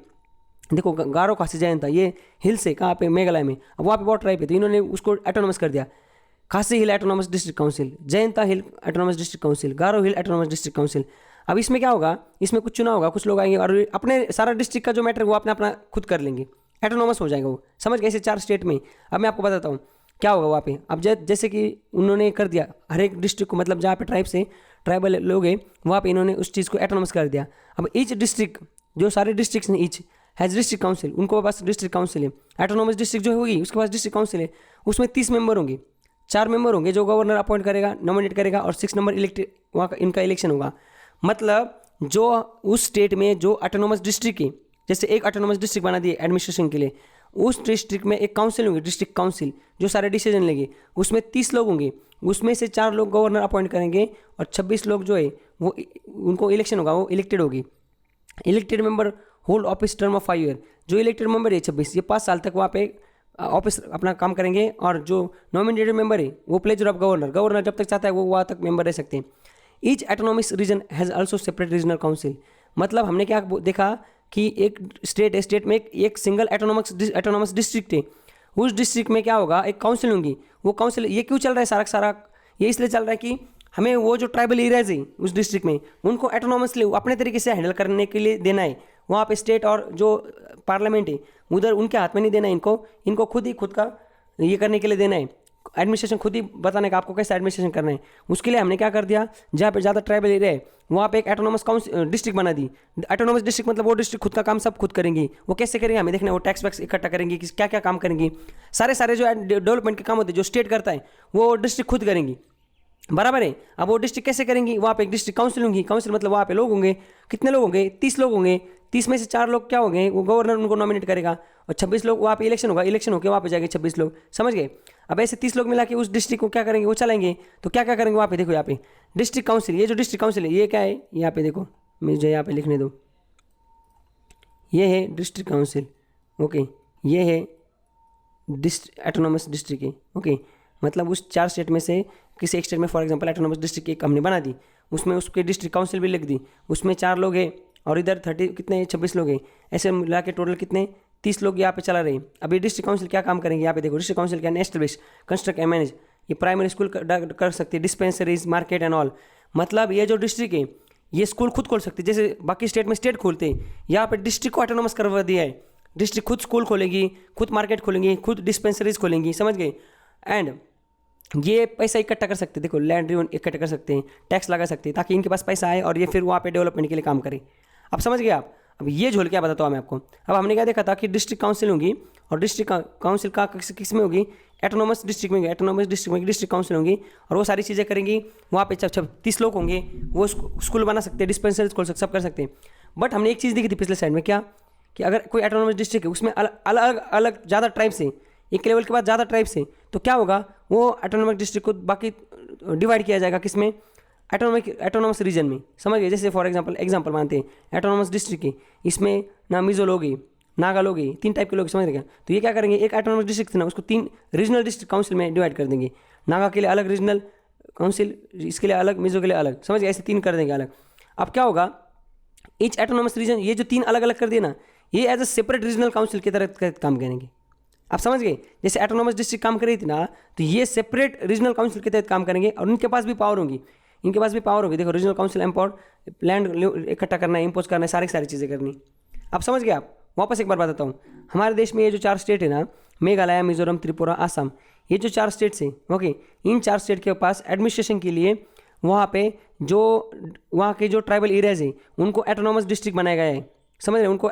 देखो गारो खासी जयंत था, ये हिल्स है कहाँ पे, मेघालय में, अब वहाँ पे बहुत ट्राइब है, तो इन्होंने उसको एटोनॉमस कर दिया। खासी हिल एटोनॉमस डिस्ट्रिक्ट काउंसिल, जयंता हिल एटोनॉमस डिस्ट्रिक्ट काउंसिल, गारो हिल एटोनॉमस डिस्ट्रिक्ट काउंसिल। अब इसमें क्या होगा, इसमें कुछ चुनाव होगा, कुछ लोग आएंगे और अपने सारा डिस्ट्रिक्ट का जो मैटर है वो अपना खुद कर लेंगे, एटोनॉमस हो जाएगा वो, समझ गए, ऐसे 4 स्टेट में। अब मैं आपको बताता हूँ क्या होगा वहाँ पे। अब जैसे कि उन्होंने कर दिया हर एक डिस्ट्रिक्ट को, मतलब जहाँ पे ट्राइबल लोग हैं वहाँ पे इन्होंने उस चीज़ को एटोनॉमस कर दिया। अब ईच डिस्ट्रिक्ट, जो सारे डिस्ट्रिक्ट हैं, ईच हैज़ डिस्ट्रिक्ट काउंसिल, उनको पास डिस्ट्रिक्ट काउंसिल है। एटोनॉमस डिस्ट्रिक्ट जो होगी उसके पास डिस्ट्रिक्ट काउंसिल है, उसमें 30 मेंबर होंगे, 4 मेंबर होंगे जो गवर्नर अपॉइंट करेगा, नॉमिनेट करेगा, और 6 नंबर इलेक्टेड, वहाँ का इनका इलेक्शन होगा। मतलब जो उस स्टेट में जो ऑटोनॉमस डिस्ट्रिक्ट है, जैसे एक ऑटोनॉमस डिस्ट्रिक्ट बना दिए एडमिनिस्ट्रेशन के लिए, उस डिस्ट्रिक्ट में एक काउंसिल होंगे, डिस्ट्रिक्ट काउंसिल, जो सारे डिसीजन लेंगे, उसमें 30 लोग होंगे, उसमें से 4 लोग गवर्नर अपॉइंट करेंगे और 26 लोग जो है वो उनको इलेक्शन होगा, वो इलेक्टेड होगी। Elected member hold office term of 5 year, जो इलेक्टेड मेंबर है 26, ये 5 साल तक वहाँ पे ऑफिस अपना काम करेंगे। और जो नॉमिनेटेड मेंबर है वो प्लेजर ऑफ गवर्नर जब तक चाहता है वो वहाँ तक मेंबर रह सकते हैं। Each autonomic region has also separate regional council. मतलब हमने क्या देखा कि एक स्टेट है, स्टेट में एक सिंगल एटोनॉमस डिस्ट्रिक्ट है, उस डिस्ट्रिक्ट में क्या होगा, एक काउंसिल होंगी। वो काउंसिल ये क्यों चल रहा है सारा, ये इसलिए चल रहा है कि हमें वो जो ट्राइबल एरियाज है उस डिस्ट्रिक्ट में उनको एटोनॉमसली अपने तरीके से हैंडल करने के लिए देना है। वहाँ पे स्टेट और जो पार्लियामेंट है उधर उनके हाथ में नहीं देना है, इनको खुद का ये करने के लिए देना है, एडमिनिस्ट्रेशन खुद ही बताने का आपको कैसे एडमिनिस्ट्रेशन करना है। उसके लिए हमने क्या कर दिया, जहाँ पे ज़्यादा ट्राइबल एरिया है वहाँ पे एक एटोनॉमस डिस्ट्रिक्ट बना दी। एटोनॉमस डिस्ट्रिक्ट मतलब वो डिस्ट्रिक्ट खुद का काम सब खुद करेंगी। वो कैसे करेंगे हमें देखना है, वो टैक्स वैक्स इकट्ठा करेंगी, क्या क्या काम करेंगी, सारे जो डेवलपमेंट के काम होते हैं जो स्टेट करता है वो डिस्ट्रिक्ट खुद करेंगी, बराबर है। अब वो डिस्ट्रिक्ट कैसे करेंगी, वहाँ पे एक डिस्ट्रिक्ट काउंसिल होंगी, काउंसिल मतलब वहाँ पे लोग होंगे, कितने लोग होंगे, 30 लोग होंगे, 30 में से 4 लोग क्या होंगे, वो गवर्नर उनको नॉमिनेट करेगा, और 26 लोग वहाँ पे इलेक्शन होगा, इलेक्शन होकर वहाँ पे जाएंगे 26 लोग, समझ गए। अब ऐसे 30 लोग मिला के उस डिस्ट्रिक्ट को क्या करेंगे, वो चलाएंगे। तो क्या क्या करेंगे वहाँ पे, देखो यहाँ पे डिस्ट्रिक्ट काउंसिल, ये जो डिस्ट्रिक्ट काउंसिल है ये क्या है, यहाँ पे देखो, मुझे यहाँ पे लिखने दो, ये है डिस्ट्रिक्ट काउंसिल, ओके, ये है एटोनॉमस डिस्ट्रिक्ट है, ओके। मतलब उस 4 स्टेट में से किसी एक स्टेट में फॉर एग्जांपल एटोनॉमस डिस्ट्रिक्ट एक हमने बना दी, उसमें उसके डिस्ट्रिक्ट काउंसिल भी लिख दी, उसमें 4 लोग हैं और इधर 26 लोग हैं, ऐसे मिला के टोटल कितने 30 लोग यहाँ पे चला रहे हैं। अब ये डिस्ट्रिक्ट काउंसिल क्या काम करेंगे, यहाँ पे देखो, district council can establish, construct and manage, ये प्राइमरी स्कूल कर सकती है, डिस्पेंसरीज, मार्केट एंड ऑल। मतलब ये जो डिस्ट्रिक्ट है ये स्कूल खुद खोल सकती है, जैसे बाकी स्टेट में स्टेट खोलते हैं, यहाँ पे डिस्ट्रिक्ट को ऑटोनॉमस करवा दिया है। डिस्ट्रिक्ट खुद स्कूल खोलेगी, खुद मार्केट खोलेंगी, खुद डिस्पेंसरीज खोलेंगी, समझ गए। एंड ये पैसा इकट्ठा कर सकते हैं, देखो लैंड रिवन इकट्ठा कर सकते हैं, टैक्स लगा सकते हैं, ताकि इनके पास पैसा आए और ये फिर वहाँ पे डेवलपमेंट के लिए काम करें। अब समझ गए आप। अब ये झोल क्या बताता हूँ मैं आपको। अब हमने क्या देखा था कि डिस्ट्रिक्ट काउंसिल होंगी, और डिस्ट्रिक्ट काउंसिल का किस में होगी, एटोनॉमस डिस्ट्रिक्ट में, एटोनॉमस डिस्ट्रिक्ट में डिस्ट्रिक्ट काउंसिल होंगी, और वो सारी चीज़ें करेंगी। वहाँ पे 30 लोग होंगे, वो स्कूल बना सकते हैं, डिस्पेंसरीज खोल सकते, सब कर सकते हैं। बट हमने एक चीज़ देखी थी पिछले साइड में, क्या कि अगर कोई एटोनॉमस डिस्ट्रिक्ट है उसमें अलग अलग ज़्यादा ट्राइब्स हैं, एक लेवल के बाद ज़्यादा ट्राइब्स हैं, तो क्या होगा, वो एटोनॉमस डिस्ट्रिक्ट को बाकी डिवाइड किया जाएगा, किसमें, एटोनॉमस रीजन में, समझ गए। जैसे फॉर एग्जांपल मानते हैं एटोनॉमस डिस्ट्रिक्ट के, इसमें ना मिजो लोग हैं, नागा लोग हैं, 3 टाइप के लोग, समझ रहे क्या। तो ये क्या करेंगे, एक एटोनॉमस डिस्ट्रिक्ट थी ना, उसको 3 रीजनल डिस्ट्रिक्ट काउंसिल में डिवाइड कर देंगे। नागा के लिए अलग रीजनल काउंसिल, इसके लिए अलग, मिजो के लिए अलग, समझ गए, ऐसे 3 कर देंगे अलग। अब क्या होगा, ईच एटोनॉमस रीजन, ये जो 3 अलग अलग कर दिए ना, ये as a separate regional council की तरह काम करेंगे। आप समझ गए, जैसे एटोनॉमस डिस्ट्रिक्ट काम कर रही थी ना, तो ये सेपरेट रीजनल काउंसिल के तहत काम करेंगे और इनके पास भी पावर होंगी, इनके पास भी पावर होगी। देखो रीजनल काउंसिल एम्पावर्ड लैंड इकट्ठा करना है, इम्पोज करना है, सारी चीज़ें करनी। आप समझ गए। आप वापस एक बार बताता हूँ, हमारे देश में ये जो 4 स्टेट है ना, मेघालय, मिजोरम, त्रिपुरा, आसाम, ये जो 4 स्टेट्स हैं, ओके, इन 4 स्टेट के पास एडमिनिस्ट्रेशन के लिए वहाँ पे जो वहाँ के जो ट्राइबल एरियाज हैं उनको एटोनॉमस डिस्ट्रिक्ट बनाया गया है, समझ रहे हैं। उनको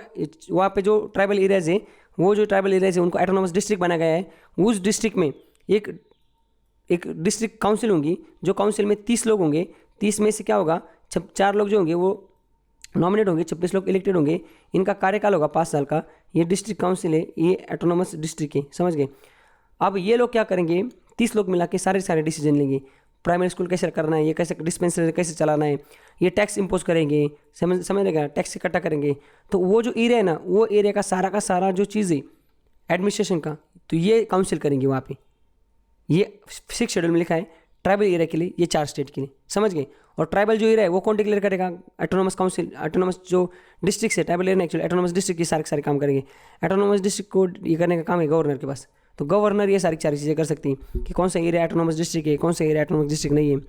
वहाँ पे जो ट्राइबल एरियाज हैं, वो जो ट्राइबल एरियाज हैं उनको एटोनॉमस डिस्ट्रिक्ट बनाया गया है। उस डिस्ट्रिक्ट में एक डिस्ट्रिक्ट काउंसिल होंगी, जो काउंसिल में 30 लोग होंगे। 30 में से क्या होगा, 4 लोग जो होंगे वो नॉमिनेट होंगे, 26 लोग इलेक्टेड होंगे। इनका कार्यकाल होगा 5 साल का। ये डिस्ट्रिक्ट काउंसिल है, ये एटोनॉमस डिस्ट्रिक्ट है, समझ गए। अब ये लोग क्या करेंगे, 30 लोग मिला के सारे डिसीजन लेंगे। प्राइमरी स्कूल कैसे करना है, ये कैसे डिस्पेंसरी कैसे चलाना है, ये टैक्स इंपोज करेंगे, समझ लेगा, टैक्स इकट्ठा करेंगे। तो वो जो एरिया है ना, वो एरिया का सारा जो चीज़ है एडमिनिस्ट्रेशन का, तो ये काउंसिल करेंगे वहाँ पे। ये 6 शेड्यूल में लिखा है ट्राइबल एरिया के लिए, ये 4 स्टेट के लिए, समझ गए। और ट्राइबल जो एरिया है वो कौन डिक्लेयर करेगा, एटोनॉमस काउंसिल, एटोनॉमस जो डिस्ट्रिक्ट है, tribal area actually autonomous district के सारे काम करेंगे। एटोनॉमस डिस्ट्रिक्ट को ये करने का काम है गवर्नर के पास। तो गवर्नर ये सारी चीज़ें कर सकती हैं कि कौन सा एरिया एटोनॉमस डिस्ट्रिक्ट है, कौन सा एरिया एटोनॉमस डिस्ट्रिक्ट नहीं है,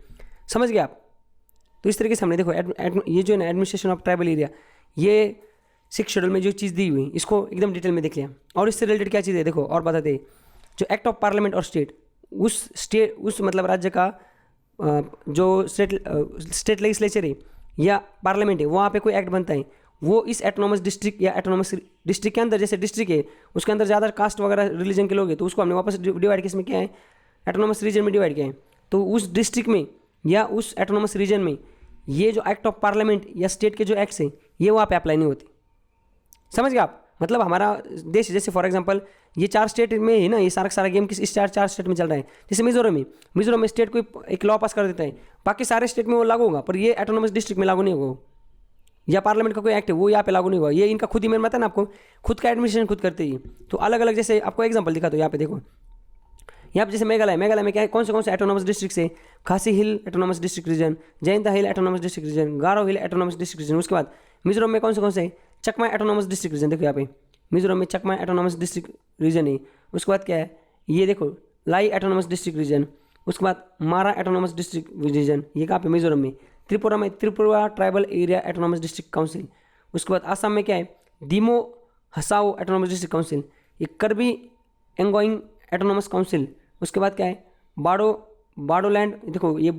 समझ गए आप। तो इस तरीके से हमने देखो ये जो है ना एडमिनिस्ट्रेशन ऑफ ट्राइबल एरिया, ये 6 शेड्यूल में जो चीज़ दी हुई इसको एकदम डिटेल में देख लिया। और इससे रिलेटेड क्या चीज़ है देखो और बताते हैं, जो एक्ट ऑफ पार्लियामेंट और स्टेट, उस मतलब राज्य का जो स्टेट लेजिस्लेचर है या पार्लियामेंट है, वहाँ पे कोई एक्ट बनता है, वो इस एटोनॉमस डिस्ट्रिक्ट या एटोनॉमस डिस्ट्रिक्ट के अंदर, जैसे डिस्ट्रिक्ट है उसके अंदर ज़्यादा कास्ट वगैरह रिलीजन के लोग हैं, तो उसको हमने वापस डिवाइड किस में किया है, एटोनॉमस रीजन में डिवाइड किया है। तो उस डिस्ट्रिक्ट में या उस एटोनॉमस रीजन में ये जो एक्ट ऑफ पार्लियामेंट या स्टेट के जो एक्ट्स हैं ये वहाँ पे अप्लाई नहीं होती, समझ गए आप। मतलब हमारा देश जैसे फॉर एग्जांपल ये 4 स्टेट में है ना, ये सारा गेम किस इस 4 स्टेट में चल रहा है। जैसे मिजोरम में स्टेट कोई एक लॉ पास कर देता है, बाकी सारे स्टेट में वो लागू होगा, पर ये एटोनॉमस डिस्ट्रिक्ट में लागू नहीं होगा। या पार्लियामेंट का कोई एक्ट है वो यहाँ पे लागू नहीं होगा, ये इनका खुद ही, मैंने बताया ना आपको, खुद का एडमिनिस्ट्रेशन खुद करते ही। तो अलग अलग, जैसे आपको एग्जाम्पल दिखा दो यहाँ पे देखो, यहाँ पे जैसे मेघालय में क्या है, कौन से एटोनॉमस डिस्ट्रिक्ट है, खासी हिल एटोनॉमस डिस्ट्रिक्ट रीजन, जयंता हिल एटोनॉमस डिस्ट्रिक्ट रीजन, गारो हिल एटोनॉमस डिस्ट्रिक्ट रीजन। उसके बाद मिजोरम में कौन से चकमा एटोनॉमस डिस्ट्रिक्ट रीजन, देखो यहाँ पे मिजोरम में चकमा एटोनॉमस डिस्ट्रिक्ट रीजन है। उसके बाद क्या है, ये देखो लाई एटोनॉमस डिस्ट्रिक्ट रीजन। उसके बाद मारा एटोनॉमस डिस्ट्रिक्ट रीजन, ये कहाँ पे, मिजोरम में। त्रिपुरा में Tripura tribal area autonomous district council. उसके बाद आसाम में क्या है, दिमो हसाओ एटोनॉमस डिस्ट्रिक्ट काउंसिल, ये करबी एंगोइंग एटोनॉमस काउंसिल। उसके बाद क्या है, बाडोलैंड, देखो ये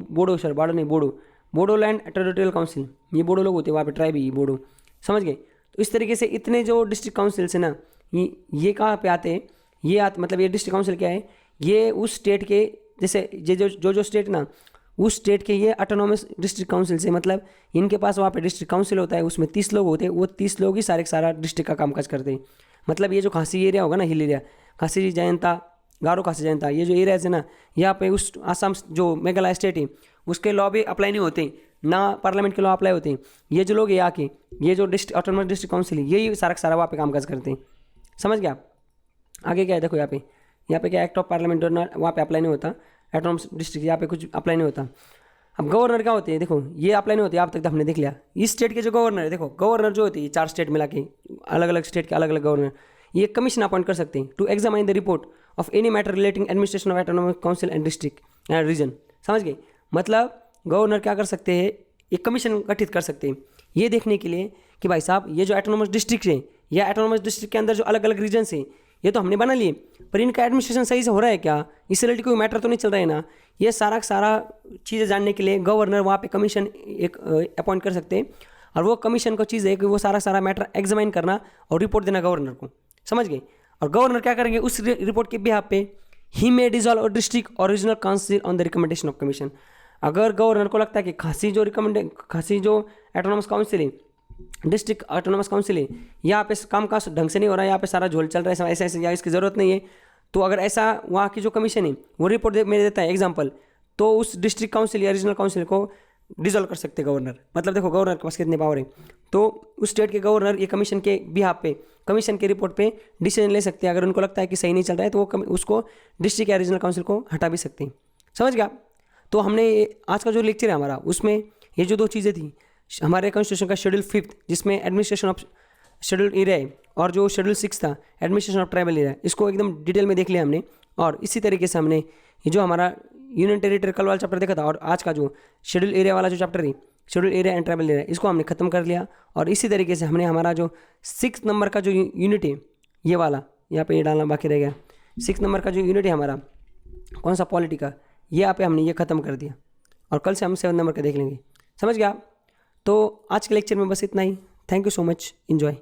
बोडोलैंड टेरिटोरियल काउंसिल, ये बोडो लोग होते हैं वहाँ पे, ट्राइब ही बोडो, समझ गए। तो इस तरीके से इतने जो डिस्ट्रिक्ट काउंसिल्स है ना, ये कहाँ पे आते हैं, मतलब ये डिस्ट्रिक्ट काउंसिल क्या है, ये उस स्टेट के, जैसे जो स्टेट ना, उस स्टेट के ये ऑटोनॉमस डिस्ट्रिक्ट काउंसिल से, मतलब इनके पास वहाँ पे डिस्ट्रिक्ट काउंसिल होता है, उसमें 30 लोग होते हैं, वो 30 लोग ही सारा डिस्ट्रिक्ट का कामकाज करते हैं। मतलब ये जो खासी एरिया होगा ना, हिल एरिया, खासी जयंता, गारो खासी जयंता, ये जो एरियाज है ना, यहाँ पे उस आसाम जो मेघालय स्टेट है उसके लॉ भी अप्लाई नहीं होते, ना पार्लियामेंट के लॉ अप्लाई होते हैं। ये जो लोग यहाँ के, ये जो ऑटोनॉमस डिस्ट्रिक्ट काउंसिल है, यही सारा वहाँ पे कामकाज करते हैं, समझ गए आप। आगे क्या है देखो, यहाँ पे क्या, एक्ट ऑफ पार्लियामेंट वहाँ पे अप्लाई नहीं होता, एटोनॉमस डिस्ट्रिक्ट यहाँ पे कुछ अप्लाई नहीं होता। अब गवर्नर क्या होते हैं, देखो ये अप्लाई नहीं होती, आप तक तो हमने देख लिया। इस स्टेट के जो गवर्नर है, देखो गवर्नर जो होती है 4 स्टेट मिला के, अलग अलग स्टेट के अलग अलग गवर्नर, ये कमीशन अपॉइंट कर सकते हैं to examine the report of any matter relating administration of autonomous council and district and region, समझ गए। मतलब गवर्नर क्या कर सकते हैं, एक कमीशन गठित कर सकते हैं ये देखने के लिए कि भाई साहब ये जो एटोनॉमस डिस्ट्रिक्ट है या एटोनॉमस डिस्ट्रिक्ट के अंदर जो अलग अलग रीजन्स हैं, ये तो हमने बना लिए, पर इनका एडमिनिस्ट्रेशन सही से हो रहा है क्या, इससे रिलेटेड कोई मैटर तो नहीं चल रहा है ना। ये सारा चीज़ें जानने के लिए गवर्नर वहाँ पे कमीशन एक अपॉइंट कर सकते हैं, और वो कमीशन को चीज़ है कि वो सारा मैटर एग्जामाइन करना और रिपोर्ट देना गवर्नर को, समझ गए। और गवर्नर क्या करेंगे, उस रिपोर्ट के बिहाफ पे ही मे डिसॉल्व डिस्ट्रिक्ट और regional council on the recommendation of commission. अगर गवर्नर को लगता है कि खासी जो एटोनॉमस काउंसिल है, डिस्ट्रिक्ट ऑटोनॉमस काउंसिल है, यहाँ पे काम का ढंग से नहीं हो रहा है, यहाँ पे सारा झोल चल रहा है, ऐसे या इसकी ज़रूरत नहीं है, तो अगर ऐसा वहाँ की जो कमीशन है वो रिपोर्ट मेरे देता है एग्जाम्पल, तो उस डिस्ट्रिक्ट काउंसिल या रीजनल काउंसिल को डिसॉल्व कर सकते गवर्नर। मतलब देखो गवर्नर के पास कितने पावर है, तो उस स्टेट के गवर्नर ये कमीशन के बिहाफ पे, कमीशन के रिपोर्ट पे डिसीजन ले सकते हैं। अगर उनको लगता है कि सही नहीं चल रहा है तो वो उसको डिस्ट्रिक्ट या रीजनल काउंसिल को हटा भी सकते हैं। समझ गया। तो हमने आज का जो लेक्चर है हमारा, उसमें ये जो 2 चीज़ें थी, हमारे कॉन्स्टिट्यूशन का शेड्यूल 5 जिसमें एडमिनिस्ट्रेशन ऑफ शेड्यूल एरिया है, और जो शेड्यूल 6 था एडमिनिस्ट्रेशन ऑफ ट्राइबल एरिया, इसको एकदम डिटेल में देख लिया हमने। और इसी तरीके से हमने ये जो हमारा यूनियन टेरिटरी कल वाला चैप्टर देखा था, और आज का जो शेड्यूल एरिया वाला जो चैप्टर है, schedule area and tribal area, इसको हमने खत्म कर लिया। और इसी तरीके से हमने हमारा जो 6 नंबर का जो यूनिट है, ये वाला यहाँ पे ये डालना बाकी रह गया, 6 नंबर का जो यूनिट है हमारा, कौन सा, पॉलिटी का, ये यहाँ पे हमने ये खत्म कर दिया। और कल से हम 7 नंबर का देख लेंगे। समझ गया। तो आज के लेक्चर में बस इतना ही। Thank you so much, enjoy.